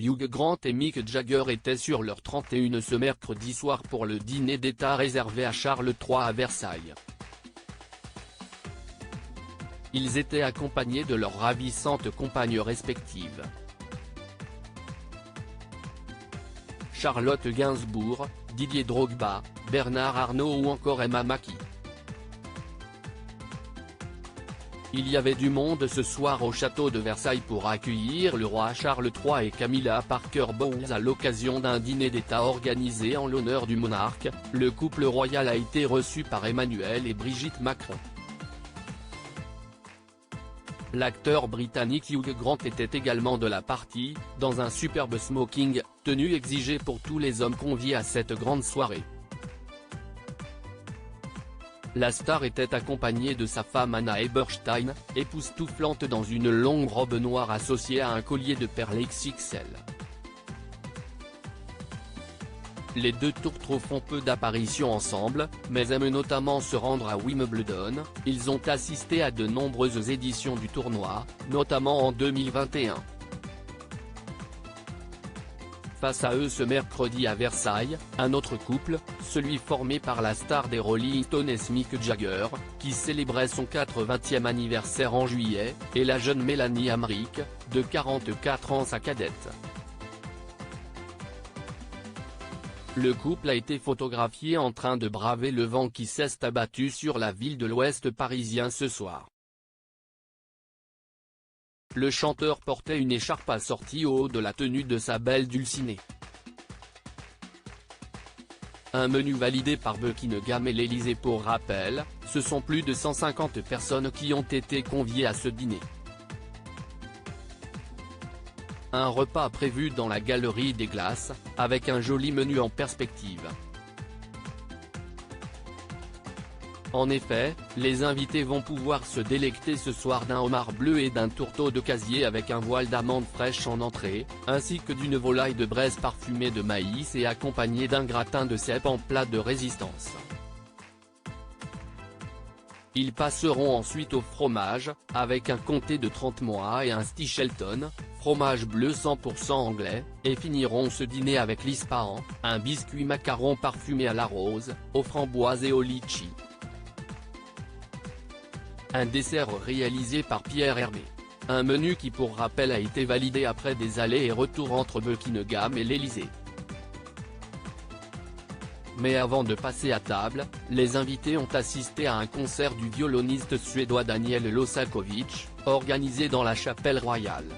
Hugh Grant et Mick Jagger étaient sur leur 31 ce mercredi soir pour le dîner d'État réservé à Charles III à Versailles. Ils étaient accompagnés de leurs ravissantes compagnes respectives. Charlotte Gainsbourg, Didier Drogba, Bernard Arnault ou encore Emma Mackey. Il y avait du monde ce soir au château de Versailles pour accueillir le roi Charles III et Camilla Parker Bowles à l'occasion d'un dîner d'État organisé en l'honneur du monarque. Le couple royal a été reçu par Emmanuel et Brigitte Macron. L'acteur britannique Hugh Grant était également de la partie, dans un superbe smoking, tenue exigée pour tous les hommes conviés à cette grande soirée. La star était accompagnée de sa femme Anna Eberstein, époustouflante dans une longue robe noire associée à un collier de perles XXL. Les deux tourtereaux font peu d'apparitions ensemble, mais aiment notamment se rendre à Wimbledon. Ils ont assisté à de nombreuses éditions du tournoi, notamment en 2021. Face à eux ce mercredi à Versailles, un autre couple, celui formé par la star des Rolling Stones Mick Jagger, qui célébrait son 80e anniversaire en juillet, et la jeune Mélanie Amric, de 44 ans sa cadette. Le couple a été photographié en train de braver le vent qui s'est abattu sur la ville de l'Ouest parisien ce soir. Le chanteur portait une écharpe assortie au haut de la tenue de sa belle Dulcinée. Un menu validé par Buckingham et l'Élysée. Pour rappel, ce sont plus de 150 personnes qui ont été conviées à ce dîner. Un repas prévu dans la Galerie des Glaces, avec un joli menu en perspective. En effet, les invités vont pouvoir se délecter ce soir d'un homard bleu et d'un tourteau de casier avec un voile d'amandes fraîches en entrée, ainsi que d'une volaille de braise parfumée de maïs et accompagnée d'un gratin de cèpe en plat de résistance. Ils passeront ensuite au fromage, avec un comté de 30 mois et un Stichelton, fromage bleu 100% anglais, et finiront ce dîner avec l'Ispahan, un biscuit macaron parfumé à la rose, aux framboises et au litchi. Un dessert réalisé par Pierre Hermé. Un menu qui pour rappel a été validé après des allers et retours entre Buckingham et l'Élysée. Mais avant de passer à table, les invités ont assisté à un concert du violoniste suédois Daniel Losakovich, organisé dans la chapelle royale.